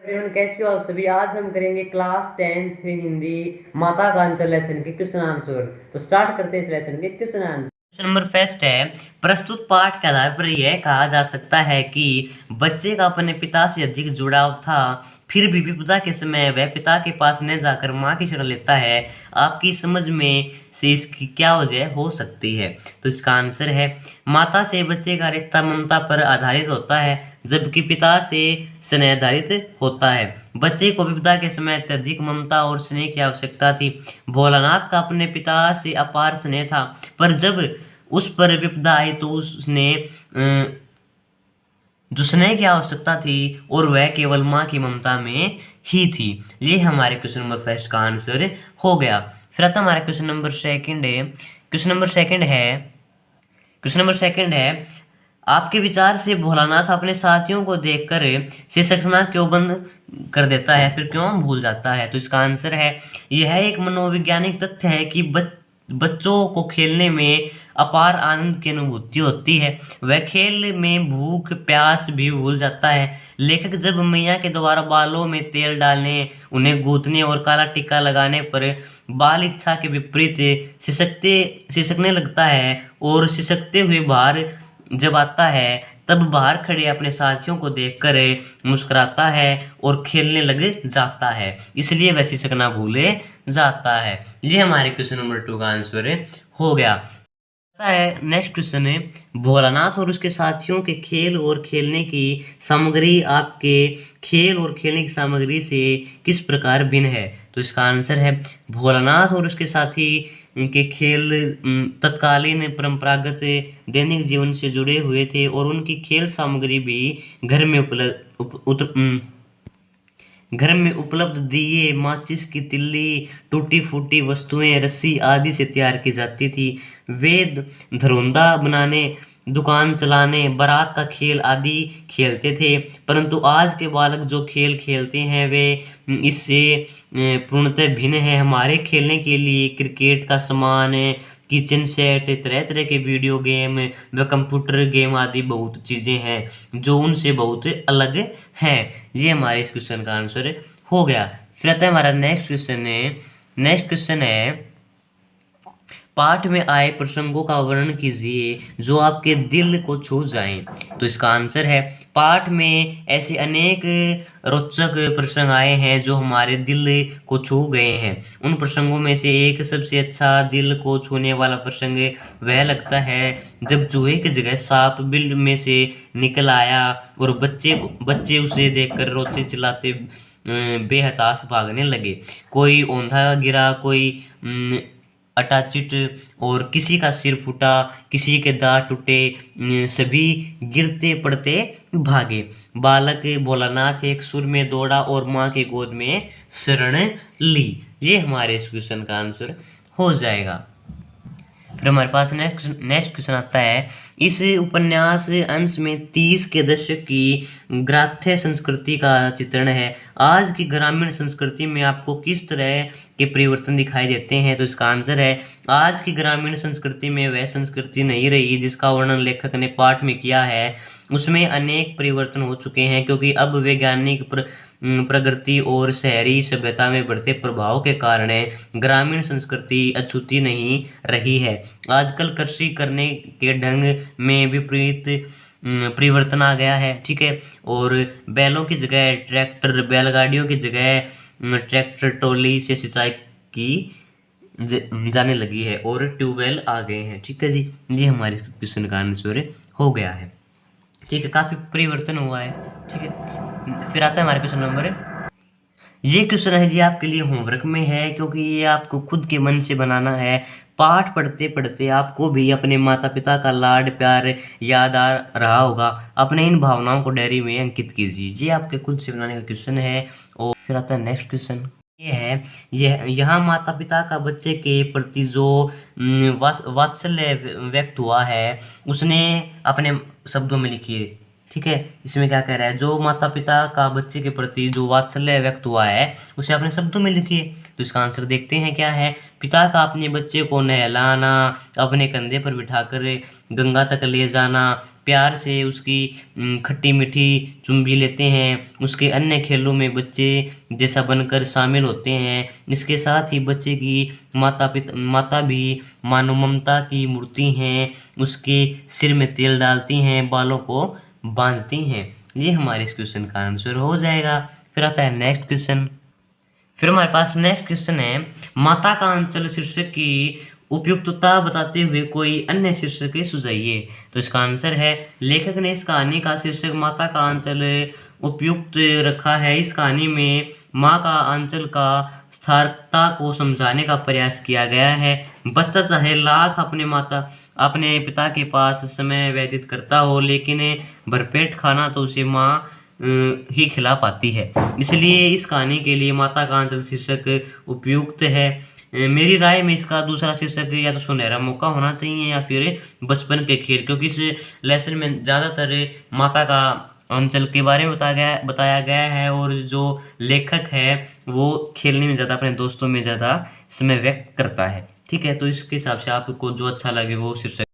Everyone, कैसे हो आप सभी। आज हम करेंगे क्लास 10th हिंदी माता का अंतर लेसन के क्वेश्चन आंसर। तो स्टार्ट करते हैं इस लेसन के question answer. Question number first है, प्रस्तुत पाठ के आधार पर यह कहा जा सकता है कि बच्चे का अपने पिता से अधिक जुड़ाव था, फिर भी विपदा के समय वह पिता के पास न जाकर मां की शरण लेता है। आपकी समझ में से इसकी क्या वजह हो सकती है? तो इसका आंसर है, माता से बच्चे का रिश्ता ममता पर आधारित होता है, जबकि पिता से स्नेह आधारित होता है। बच्चे को विपदा के समय अत्यधिक ममता और स्नेह की आवश्यकता थी। भोलानाथ का अपने पिता से अपार स्नेह था, पर जब उस पर विपदा आई तो उसने जो स्नेह की आवश्यकता थी और वह केवल माँ की ममता में ही थी। ये हमारे क्वेश्चन नंबर फर्स्ट का आंसर हो गया। फिर आता हमारा क्वेश्चन नंबर सेकंड है। क्वेश्चन नंबर सेकंड है, आपके विचार से भोलानाथ अपने साथियों को देखकर सिसकना क्यों बंद कर देता है, फिर क्यों भूल जाता है? तो इसका आंसर है, यह एक मनोवैज्ञानिक तथ्य है कि बच्चों को खेलने में अपार आनंद की अनुभूति होती है। वह खेल में भूख प्यास भी भूल जाता है। लेखक जब मैया के द्वारा बालों में तेल डालने, उन्हें गूंथने और काला टीका लगाने पर बाल इच्छा के विपरीत सिसकने लगता है और सिसकते हुए बाहर जब आता है, तब बाहर खड़े अपने साथियों को देखकर मुस्कुराता है और खेलने लग जाता है, इसलिए वह सिसकना भूले जाता है। ये हमारे क्वेश्चन नंबर 2 का आंसर हो गया। नेक्स्ट क्वेश्चन है, भोलानाथ और उसके साथियों के खेल और खेलने की सामग्री आपके खेल और खेलने की सामग्री से किस प्रकार भिन्न है? तो इसका आंसर है, भोलानाथ और उसके साथी के खेल तत्कालीन परंपरागत दैनिक जीवन से जुड़े हुए थे और उनकी खेल सामग्री भी घर में उपलब्ध दिए, माचिस की तिल्ली, टूटी फूटी वस्तुएं, रस्सी आदि से तैयार की जाती थी। वे धरोंदा बनाने, दुकान चलाने, बारात का खेल आदि खेलते थे। परंतु आज के बालक जो खेल खेलते हैं वे इससे पूर्णतः भिन्न है। हमारे खेलने के लिए क्रिकेट का सामान, किचन सेट, तरह तरह के वीडियो गेम व कंप्यूटर गेम आदि बहुत चीज़ें हैं जो उनसे बहुत अलग हैं। ये हमारे इस क्वेश्चन का आंसर हो गया। फिर आता है हमारा नेक्स्ट क्वेश्चन है, पाठ में आए प्रसंगों का वर्णन कीजिए जो आपके दिल को छू जाएं। तो इसका आंसर है, पाठ में ऐसे अनेक रोचक प्रसंग आए हैं जो हमारे दिल को छू गए हैं। उन प्रसंगों में से एक सबसे अच्छा दिल को छूने वाला प्रसंग वह लगता है जब चूहे की जगह सांप बिल में से निकल आया और बच्चे उसे देखकर रोते चिल्लाते बेहताश भागने लगे। कोई औंधा गिरा, कोई अटाचिट और किसी का सिर फूटा, किसी के दांत टूटे, सभी गिरते पड़ते भागे। बालक भोलानाथ एक सुर में दौड़ा और माँ के गोद में शरण ली। ये हमारे इस क्वेश्चन का आंसर हो जाएगा। फिर हमारे पास नेक्स्ट क्वेश्चन आता है, इस उपन्यास अंश में 30 के दशक की ग्राम्य संस्कृति का चित्रण है। आज की ग्रामीण संस्कृति में आपको किस तरह के परिवर्तन दिखाई देते हैं? तो इसका आंसर है, आज की ग्रामीण संस्कृति में वह संस्कृति नहीं रही जिसका वर्णन लेखक ने पाठ में किया है। उसमें अनेक परिवर्तन हो चुके हैं क्योंकि अब वैज्ञानिक प्रगति और शहरी सभ्यता में बढ़ते प्रभाव के कारण ग्रामीण संस्कृति अछूती नहीं रही है। आजकल कृषि करने के ढंग में विपरीत परिवर्तन आ गया है, ठीक है। और बैलों की जगह ट्रैक्टर, बैलगाड़ियों की जगह ट्रैक्टर ट्रॉली से सिंचाई की जाने लगी है और ट्यूबवेल आ गए हैं, ठीक है जी। ये हमारे क्वेश्चन का आंसर हो गया है, ठीक है। काफ़ी परिवर्तन हुआ है, ठीक है। फिर आता है हमारे क्वेश्चन नंबर, ये क्वेश्चन है जी आपके लिए होमवर्क में है क्योंकि ये आपको खुद के मन से बनाना है। पाठ पढ़ते पढ़ते आपको भी अपने माता पिता का लाड प्यार याद आ रहा होगा। अपने इन भावनाओं को डायरी में अंकित कीजिए। ये आपके खुद से बनाने का क्वेश्चन है। और फिर आता है नेक्स्ट क्वेश्चन, ये है, यहाँ माता पिता का बच्चे के प्रति जो वात्सल्य व्यक्त हुआ है उसने अपने शब्दों में लिखिए। ठीक है, इसमें क्या कह रहा है, जो माता पिता का बच्चे के प्रति जो वात्सल्य व्यक्त हुआ है उसे अपने शब्दों में लिखिए। तो इसका आंसर देखते हैं क्या है। पिता का अपने बच्चे को नहलाना, अपने कंधे पर बिठाकर गंगा तक ले जाना, प्यार से उसकी खट्टी मीठी चुम्बी लेते हैं, उसके अन्य खेलों में बच्चे जैसा बनकर शामिल होते हैं। इसके साथ ही बच्चे की माता भी मानव ममता की मूर्ति हैं, उसके सिर में तेल डालती हैं, बालों को बांधती हैं। ये हमारे इस क्वेश्चन का आंसर हो जाएगा। फिर आता है नेक्स्ट क्वेश्चन। फिर हमारे पास नेक्स्ट क्वेश्चन है, माता का अंचल शीर्षक की उपयुक्तता बताते हुए कोई अन्य शीर्षक सुझाइए। तो इसका आंसर है, लेखक ने इस कहानी का शीर्षक माता का अंचल उपयुक्त रखा है। इस कहानी में माँ का अंचल का सार्थकता को समझाने का प्रयास किया गया है। बच्चा चाहे लाख अपने पिता के पास समय व्यतीत करता हो, लेकिन भरपेट खाना तो उसे माँ ही खिला पाती है। इसलिए इस कहानी के लिए माता का अंचल शीर्षक उपयुक्त है। मेरी राय में इसका दूसरा शीर्षक या तो सुनहरा मौका होना चाहिए या फिर बचपन के खेल, क्योंकि इस लेसन में ज़्यादातर माता का अंचल के बारे में बताया गया है और जो लेखक है वो खेलने में ज़्यादा, अपने दोस्तों में ज़्यादा समय व्यक्त करता है। ठीक है, तो इसके हिसाब से आपको जो अच्छा लगे वो शीर्षक